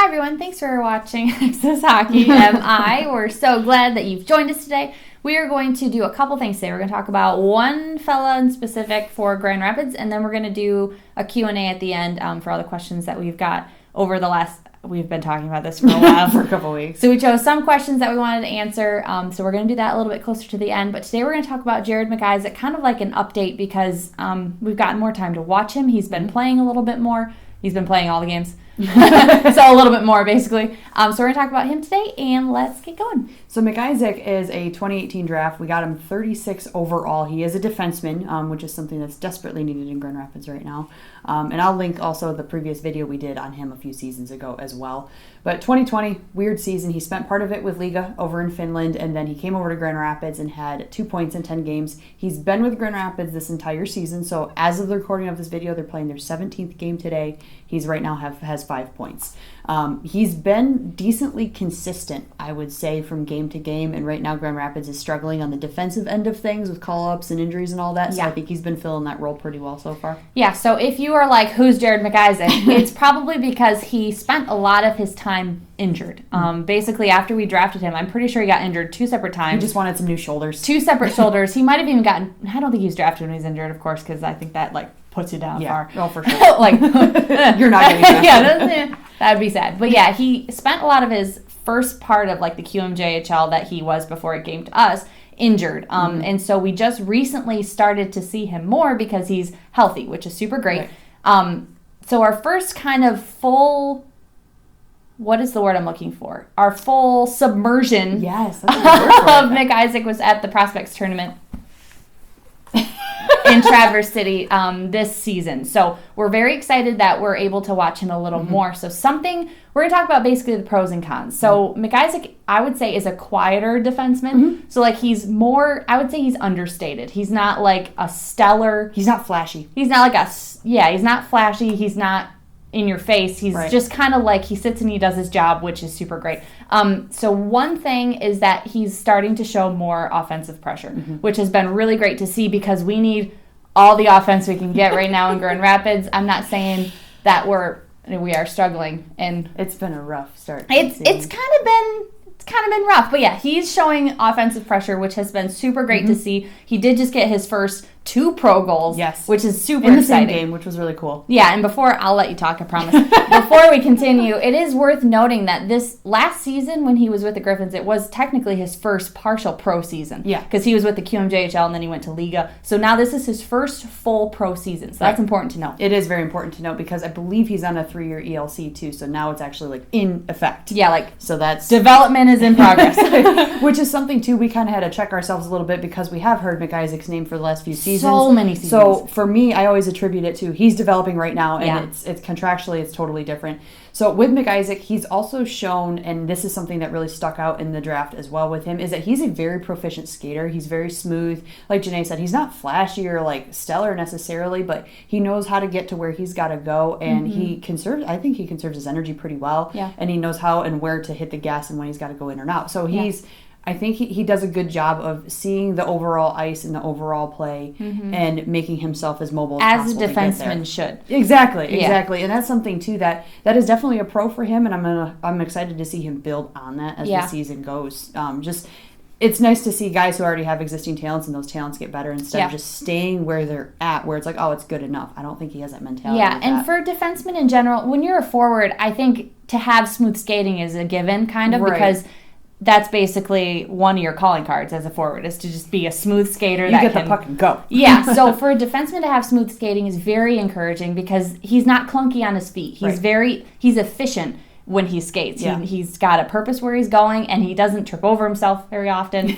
Hi everyone, thanks for watching Access Hockey MI. We're so glad that you've joined us today. We are going to do a couple things today. We're going to talk about one fella in specific for Grand Rapids, and then we're going to do a Q&A at the end for all the questions that we've got over the last... We've been talking about this for a while. For a couple weeks. So we chose some questions that we wanted to answer. So we're going to do that a little bit closer to the end. But today we're going to talk about Jared McIsaac, kind of like an update because we've gotten more time to watch him. He's been playing a little bit more. He's been playing all the games. So a little bit more, basically. So we're going to talk about him today, and let's get going. So McIsaac is a 2018 draft. We got him 36 overall. He is a defenseman, which is something that's desperately needed in Grand Rapids right now. And I'll link also the previous video we did on him a few seasons ago as well. But 2020, weird season. He spent part of it with Liga over in Finland, and then he came over to Grand Rapids and had 2 points in 10 games. He's been with Grand Rapids this entire season, so as of the recording of this video, they're playing their 17th game today. He's right now has 5 points. He's been decently consistent, I would say, from game to game, and right now Grand Rapids is struggling on the defensive end of things with call-ups and injuries and all that, so I think he's been filling that role pretty well so far. Yeah, so if you are like, who's Jared McIsaac? It's probably because he spent a lot of his time injured. Basically, after we drafted him, I'm pretty sure he got injured 2 separate times. He just wanted some new shoulders. 2 separate shoulders. He might have even gotten... I don't think he was drafted when he was injured, of course, because I think that, puts you down far. Oh, for sure. You're not getting drafted. Yeah, that'd be sad. But yeah, he spent a lot of his first part of, the QMJHL that he was before it came to us injured. And so we just recently started to see him more because he's healthy, which is super great. Right. So our first kind of full... What is the word I'm looking for? Our full submersion that's of McIsaac was at the Prospects Tournament in Traverse City this season. So we're very excited that we're able to watch him a little more. So we're going to talk about basically the pros and cons. So McIsaac, I would say, is a quieter defenseman. So he's more, I would say he's understated. He's not like a stellar. He's not flashy. He's not like he's not flashy. He's not in your face. He's just kind of like he sits and he does his job, which is super great. So one thing is that he's starting to show more offensive pressure, which has been really great to see because we need all the offense we can get right now in Grand Rapids. I'm not saying that we are struggling, and it's been a rough start. It's kind of been rough, but yeah, he's showing offensive pressure, which has been super great to see. He did just get his first 2 pro goals, which is super in the exciting. Same game, which was really cool. Yeah, and I'll let you talk, I promise. Before we continue, it is worth noting that this last season when he was with the Griffins, it was technically his first partial pro season. Yeah. Because he was with the QMJHL and then he went to Liga. So now this is his first full pro season. So that's important to know. It is very important to know because I believe he's on a 3-year ELC too. So now it's actually in effect. Yeah, so that's development is in progress. Which is something too we kind of had to check ourselves a little bit because we have heard McIsaac's name for the last few seasons. So many seasons. So for me, I always attribute it to he's developing right now, and it's contractually it's totally different. So with McIsaac, he's also shown, and this is something that really stuck out in the draft as well with him, is that he's a very proficient skater. He's very smooth. Like Janae said, he's not flashy or stellar necessarily, but he knows how to get to where he's got to go, and I think he conserves his energy pretty well, and he knows how and where to hit the gas and when he's got to go in or out. So I think he does a good job of seeing the overall ice and the overall play and making himself as mobile as possible. As a defenseman should. Exactly. And that's something, too, that is definitely a pro for him, and I'm excited to see him build on that as the season goes. It's nice to see guys who already have existing talents and those talents get better instead of just staying where they're at, where it's like, oh, it's good enough. I don't think he has that mentality. Yeah, and for defensemen in general, when you're a forward, I think to have smooth skating is a given, kind of, because that's basically one of your calling cards as a forward, is to just be a smooth skater. You get the puck and go. Yeah, so for a defenseman to have smooth skating is very encouraging because he's not clunky on his feet. He's efficient when he skates. He's got a purpose where he's going, and he doesn't trip over himself very often.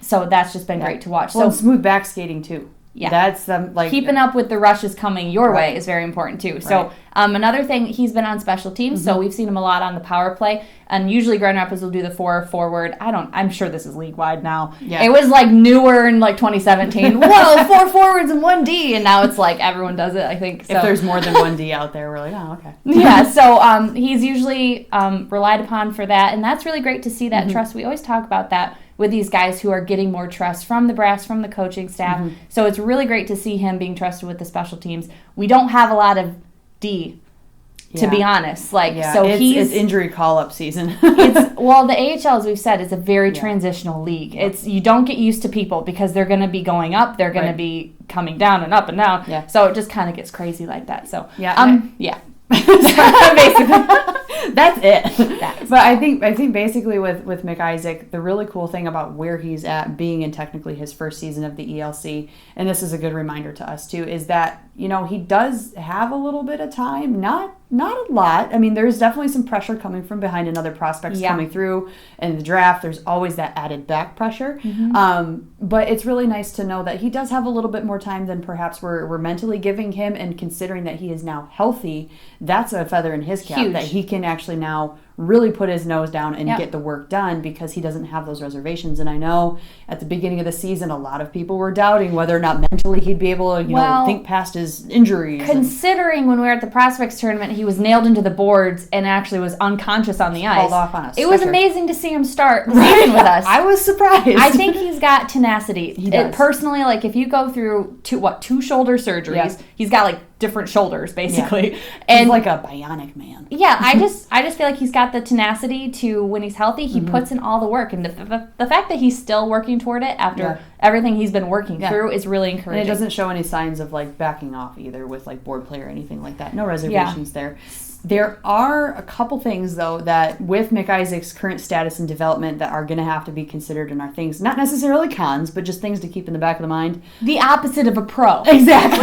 So that's just been great to watch. Well, smooth back skating, too. Yeah, that's keeping up with the rushes coming your way is very important too. So another thing, he's been on special teams, so we've seen him a lot on the power play. And usually Grand Rapids will do the 4 forward. I'm sure this is league wide now. Yeah. It was newer in 2017. Whoa, 4 forwards and 1 D, and now it's everyone does it. I think so. If there's more than 1 D out there, we're like, oh, okay. Yeah. So he's usually relied upon for that, and that's really great to see that trust. We always talk about that with these guys who are getting more trust from the brass, from the coaching staff. So it's really great to see him being trusted with the special teams. We don't have a lot of D to be honest. Like, Yeah, so it's injury call-up season. Well, the AHL, as we've said, is a very transitional league. It's you don't get used to people because they're going to be going up, they're going to be coming down and up and down. Yeah. So it just kind of gets crazy like that. So basically that's it. But I think basically with McIsaac, the really cool thing about where he's at, being in technically his first season of the ELC, and this is a good reminder to us too, is that he does have a little bit of time, not a lot. I mean, there's definitely some pressure coming from behind and other prospects coming through in the draft. There's always that added back pressure. But it's really nice to know that he does have a little bit more time than perhaps we're mentally giving him, and considering that he is now healthy, that's a feather in his cap. Huge. That he can actually now really put his nose down and get the work done because he doesn't have those reservations. And I know at the beginning of the season, a lot of people were doubting whether or not mentally he'd be able to, think past his injuries. Considering when we were at the prospects tournament, he was nailed into the boards and actually was unconscious on the ice. Called off on us. It was amazing to see him start with us. I was surprised. I think he's got tenacity. He does. Personally, like if you go through two shoulder surgeries, he's got like different shoulders basically. And he's like a bionic man. Yeah, I just feel like he's got the tenacity to, when he's healthy, he puts in all the work, and the fact that he's still working toward it after everything he's been working through is really encouraging. And it doesn't show any signs of like backing off either with like board play or anything like that. No reservations there. There are a couple things, though, that with McIsaac's current status and development that are going to have to be considered and are things, not necessarily cons, but just things to keep in the back of the mind. The opposite of a pro. Exactly.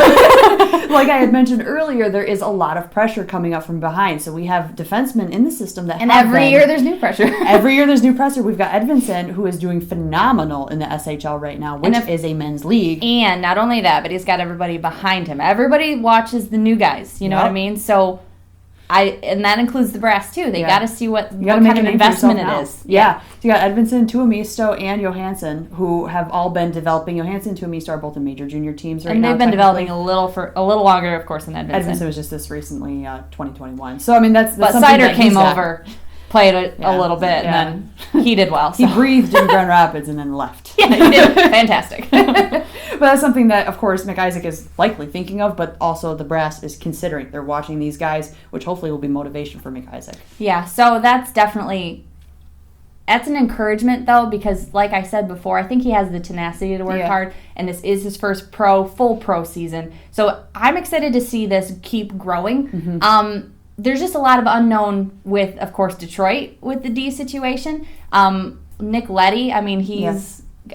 Like I had mentioned earlier, there is a lot of pressure coming up from behind. So we have defensemen in the system that every year there's new pressure. Every year there's new pressure. We've got Edvinsson, who is doing phenomenal in the SHL right now, which is a men's league. And not only that, but he's got everybody behind him. Everybody watches the new guys. You know what I mean? So... and that includes the brass too. They got to see what kind of investment it is. Yeah. So you got Edvinsson, Tuomisto, and Johansson, who have all been developing. Johansson and Tuomisto are both in major junior teams right now. And they've been developing a little longer, of course, than Edvinsson. Edvinsson was just this recently, 2021. So I mean, that's but Sider came over, played a little bit, and then he did well. So. He breathed in Grand Rapids and then left. Yeah, he did fantastic. But that's something that, of course, McIsaac is likely thinking of, but also the brass is considering. They're watching these guys, which hopefully will be motivation for McIsaac. Yeah, so that's an encouragement, though, because like I said before, I think he has the tenacity to work hard, and this is his first full pro season. So I'm excited to see this keep growing. There's just a lot of unknown with, of course, Detroit with the D situation. Nick Leddy, I mean,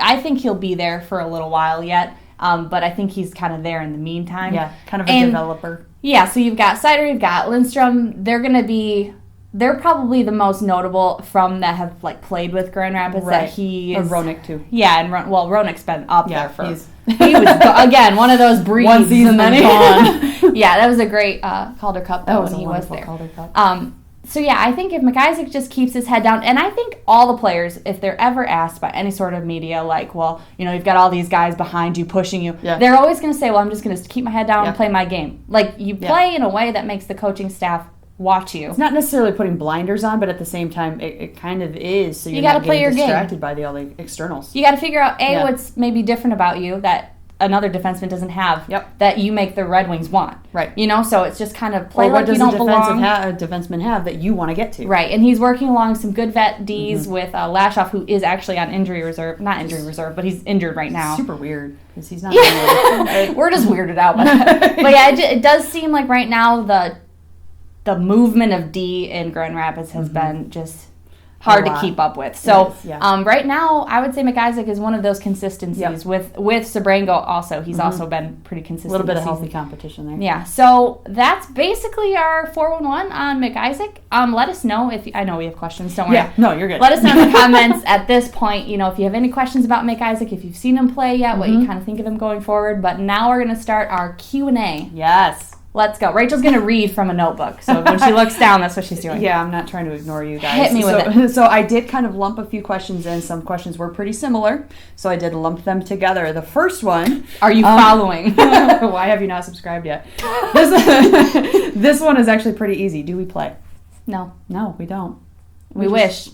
I think he'll be there for a little while yet, but I think he's kind of there in the meantime. Yeah, kind of a developer. Yeah, so you've got Sider, you've got Lindstrom. They're probably the most notable from that have like played with Grand Rapids. Right. That he is. Or Roenick too. Yeah, and Roenick's been up there for. He was again one of those breeds. One season and then gone. Yeah, that was a great Calder Cup. That was when he was there. Calder Cup. So yeah, I think if McIsaac just keeps his head down, and I think all the players, if they're ever asked by any sort of media, like, well, you've got all these guys behind you pushing you, they're always going to say, well, I'm just going to keep my head down and play my game. Like, you play in a way that makes the coaching staff watch you. It's not necessarily putting blinders on, but at the same time, it kind of is. So you're not getting distracted by all the externals. You got to figure out, what's maybe different about you that another defenseman doesn't have that you make the Red Wings want. Right. So it's just kind of play like you don't belong. What does a defenseman have that you want to get to? Right, and he's working along some good vet Ds with Lashoff, who is actually on injury reserve. Not injury reserve, but he's injured right now. Super weird, because he's not. We're just weirded out by that. But yeah, it does seem like right now the movement of D in Grand Rapids has been just hard to keep up with. So right now, I would say McIsaac is one of those consistencies. With Sabrango also. He's also been pretty consistent. A little bit of healthy competition there. Yeah. So that's basically our 411 on McIsaac. Let us know if I know we have questions. Don't worry. Yeah. No, you're good. Let us know in the comments at this point. If you have any questions about McIsaac, if you've seen him play yet, what you kind of think of him going forward. But now we're going to start our Q&A. Yes. Let's go. Rachel's going to read from a notebook. So when she looks down, that's what she's doing. Yeah, I'm not trying to ignore you guys. Hit me with it. So I did kind of lump a few questions in. Some questions were pretty similar. So I did lump them together. The first one. Are you following? Why have you not subscribed yet? This one is actually pretty easy. Do we play? No. No, we don't. We wish.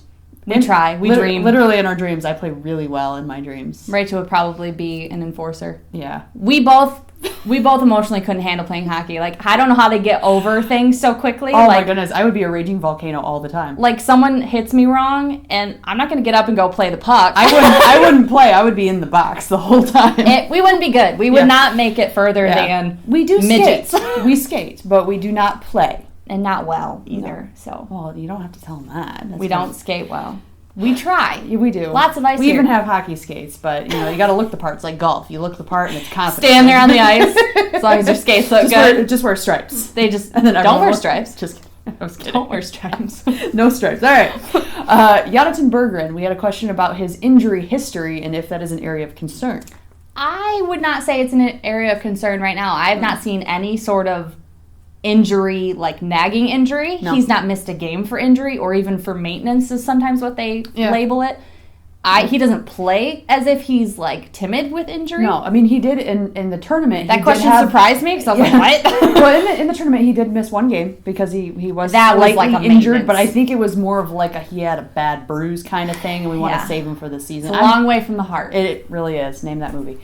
We try. We dream. Literally in our dreams. I play really well in my dreams. Rachel would probably be an enforcer. Yeah. We both emotionally couldn't handle playing hockey. Like, I don't know how they get over things so quickly. Oh, like, my goodness. I would be a raging volcano all the time. Like, someone hits me wrong, and I'm not going to get up and go play the puck. I wouldn't play. I would be in the box the whole time. We wouldn't be good. We would not make it further than we do midgets. Skate. We skate, but we do not play. And not well, either. So. Well, you don't have to tell them that. We don't skate well. We try. Yeah, we do. Lots of ice We here. even have hockey skates, but, you know, you got to look the part. It's like golf. You look the part, and it's confident. Stand there on the ice, as long as your skates look good. Just wear stripes. They just and then don't wear stripes. Just kidding. I was kidding. Don't wear stripes. No stripes. All right. Jonathan Berggren, we had a question about his injury history and if that is an area of concern. I would not say it's an area of concern right now. I have not seen any sort of injury, like nagging injury. No. He's not missed a game for injury or even for maintenance is sometimes what they label it. He doesn't play as if he's like timid with injury. No, I mean he did in the tournament. That question surprised me because I was like, what? Well, in the tournament he did miss one game because he was like a injured, but I think it was more of like he had a bad bruise kind of thing, and we want to save him for the season. It's a long way from the heart. It really is. Name that movie.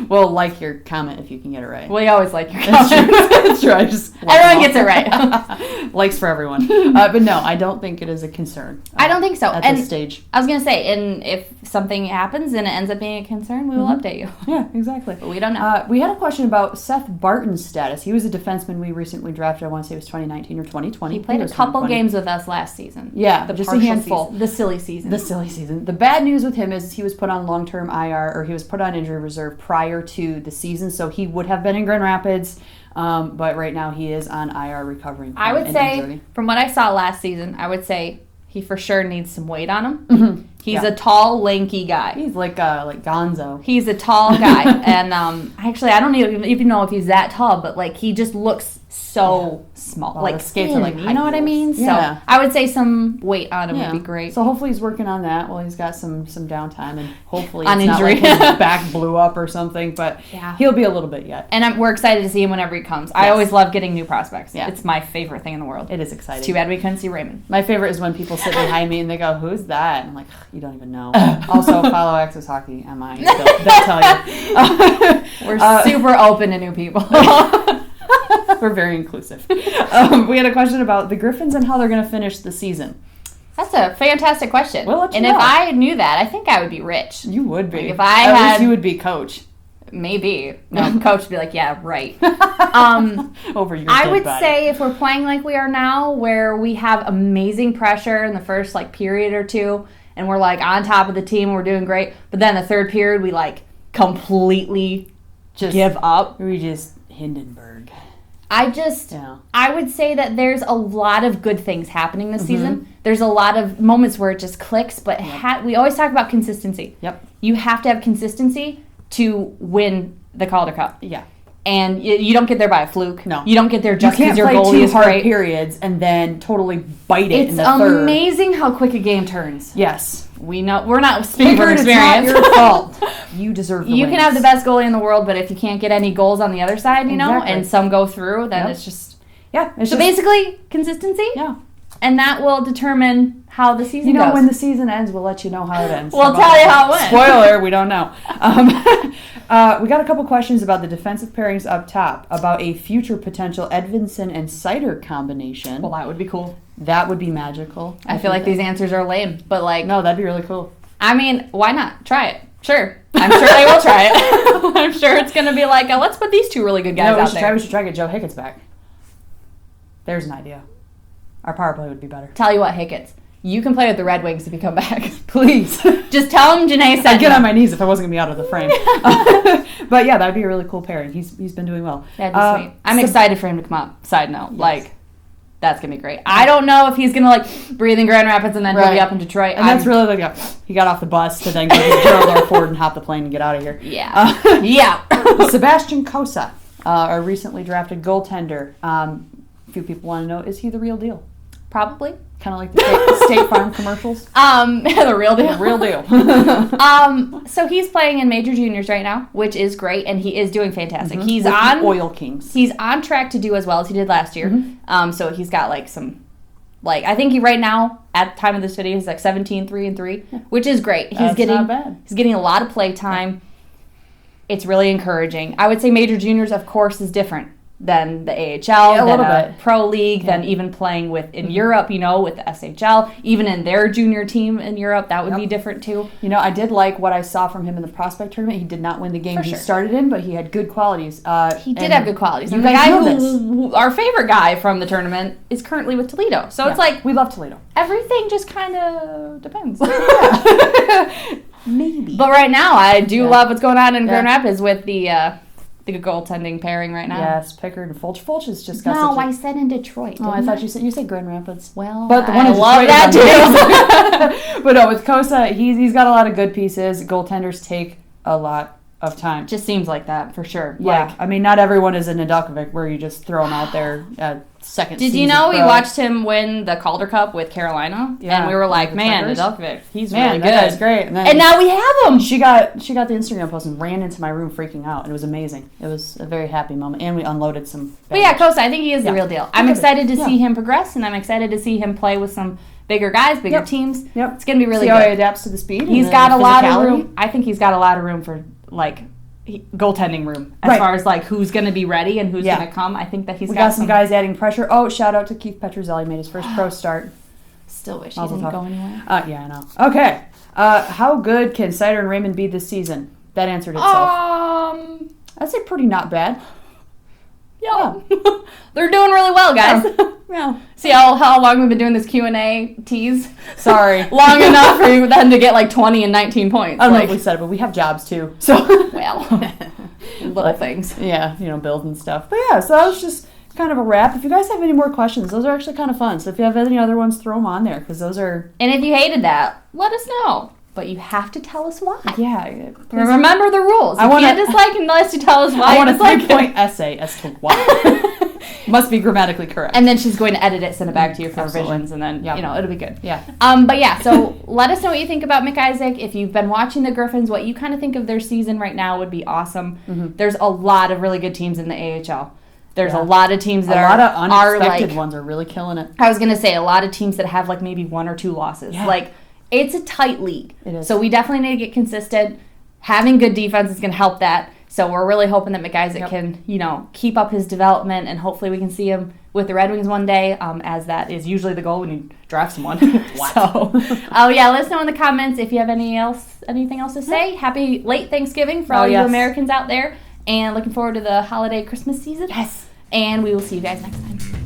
Well, like your comment if you can get it right. We always like your comments. That's true. Everyone gets it right. Likes for everyone. But no, I don't think it is a concern. I don't think so. At this stage. I was going to say, and if something happens and it ends up being a concern, we will update you. Yeah, exactly. But we don't know. We had a question about Seth Barton's status. He was a defenseman we recently drafted. I want to say it was 2019 or 2020. He played a couple games with us last season. Yeah, just a handful. The silly season. The silly season. The bad news with him is he was put on long-term IR, or he was put on injury reserve prior to the season, so he would have been in Grand Rapids, but right now he is on IR recovering from I would say, injury. From what I saw last season, I would say he for sure needs some weight on him. Mm-hmm. He's a tall, lanky guy. He's like Gonzo. He's a tall guy, and actually, I don't even know if he's that tall, but like he just looks so small, well, like skates thin, are like you know what I mean? Yeah. So I would say some weight on him would be great. So hopefully he's working on that while he's got some downtime, and hopefully on it's injury. not like his back blew up or something, but he'll be a little bit yet. And we're excited to see him whenever he comes. I always love getting new prospects. Yeah. It's my favorite thing in the world. It is exciting. It's too bad we couldn't see Raymond. My favorite is when people sit behind me and they go, "Who's that?" And I'm like, you don't even know. Also, follow Access Hockey on mine. They'll tell you. We're super open to new people. We're very inclusive. We had a question about the Griffins and how they're going to finish the season. That's a fantastic question. We'll let you and know. If I knew that, I think I would be rich. You would be. Like if I At had, least you would be coach. Maybe. No, coach would be like, yeah, right. Over your I dead would body. say if we're playing like we are now, where we have amazing pressure in the first like period or two, and we're like on top of the team, we're doing great, but then the third period we like completely just give up. We just Hindenburg. I would say that there's a lot of good things happening this season. There's a lot of moments where it just clicks, but we always talk about consistency. Yep. You have to have consistency to win the Calder Cup. Yeah. And you don't get there by a fluke. No. You don't get there just because your goalie goalie is hard great. periods and then totally bite it in the third. It's amazing how quick a game turns. Yes. We know we're not speaking from experience. It's not your fault. You deserve the You wins. can have the best goalie in the world, but if you can't get any goals on the other side, you know, Exactly. and some go through, then it's just basically consistency. Yeah. And that will determine how the season goes. When the season ends, we'll let you know how it ends. We'll tell you how it went. Spoiler, we don't know. We got a couple questions about the defensive pairings up top, about a future potential Edvinson and Sider combination. Well, that would be cool. That would be magical. I feel like these answers are lame, but like... No, that'd be really cool. I mean, why not? Try it. Sure. I'm sure they will try it. I'm sure it's going to be like, let's put these two really good guys out there. We should try to get Joe Hicketts back. There's an idea. Our power play would be better. Tell you what, Hicketts, you can play with the Red Wings if you come back. Please. Just tell him Janae said I'd get on my knees if I wasn't going to be out of the frame. But yeah, that would be a really cool pairing. He's been doing well. That'd be sweet. I'm excited for him to come up. Side note. Yes. That's going to be great. I don't know if he's going to, breathe in Grand Rapids and then he'll be up in Detroit. And that's really he got off the bus to then go to Gerald R. Ford and hop the plane and get out of here. Yeah. Sebastian Kosa, our recently drafted goaltender. A few people want to know, is he the real deal? Probably. Kind of like the State Farm commercials? The real deal. The real deal. So he's playing in major juniors right now, which is great, and he is doing fantastic. Mm-hmm. He's with the Oil Kings. He's on track to do as well as he did last year. So he's got like some Like, I think he right now, at the time of this video, he's like 17-3-3, which is great. He's not bad. He's getting a lot of play time. It's really encouraging. I would say major juniors, of course, is different than the AHL, than a pro league, than even playing in Europe, with the SHL. Even in their junior team in Europe, that would be different too. I did like what I saw from him in the prospect tournament. He did not win the game he started in, but he had good qualities. He did have good qualities. You the guy who our favorite guy from the tournament is currently with Toledo. So it's like, we love Toledo. Everything just kind of depends. Maybe. But right now, I do love what's going on in Grand Rapids with the goaltending pairing right now. Yes, Pickard and Fulch. Fulch has just got No, I said in Detroit. I thought you said Grand Rapids. Well, but the one I love that too. But no, with Kosa, he's got a lot of good pieces. Goaltenders take a lot of time. Just seems like that for sure. Yeah, I mean, not everyone is a Nedeljkovic where you just throw him out there second. Did you know we watched him win the Calder Cup with Carolina? Yeah, and we were like, man, Nedeljkovic, he's really good. That's great. And now we have him. She got the Instagram post and ran into my room freaking out. It was amazing. It was a very happy moment, and we unloaded some. But yeah, Kosa, I think he is the real deal. I'm excited to see him progress, and I'm excited to see him play with some bigger guys, bigger teams. Yep, it's gonna be really see good. How he adapts to the speed. He's got a lot of room. I think he's got a lot of room for goaltending room as far as who's going to be ready and who's going to come. I think that we got some guys adding pressure. Oh, shout out to Keith Petruzzelli, made his first pro start. Still wish he didn't go anywhere. Yeah, I know. Okay, how good can Sider and Raymond be this season? That answered itself. I'd say pretty not bad. Yeah. They're doing really well, guys. Yeah. See how long we've been doing this Q&A tease? Sorry. Long enough for them to get 20 and 19 points. I don't know if we said it, but we have jobs too. So little things. Yeah, bills and stuff. But yeah, so that was just kind of a wrap. If you guys have any more questions, those are actually kind of fun. So if you have any other ones, throw them on there because those are... And if you hated that, let us know. But you have to tell us why. Yeah. Remember the rules. You can't dislike unless you tell us why. I want a 3-point essay as to why. Must be grammatically correct. And then she's going to edit it, send it back to you for revisions, and then, it'll be good. Yeah. But yeah, so let us know what you think about McIsaac. If you've been watching the Griffins, what you kind of think of their season right now would be awesome. Mm-hmm. There's a lot of really good teams in the AHL. There's a lot of teams that a lot of unexpected ones are really killing it. I was going to say, a lot of teams that have maybe 1 or 2 losses. Yeah. It's a tight league. It is. So we definitely need to get consistent. Having good defense is going to help that. So we're really hoping that McIsaac can, keep up his development, and hopefully we can see him with the Red Wings one day, as that is usually the goal when you draft someone. So, let us know in the comments if you have anything else to say. Happy late Thanksgiving for all you Americans out there, and looking forward to the holiday Christmas season. Yes. And we will see you guys next time.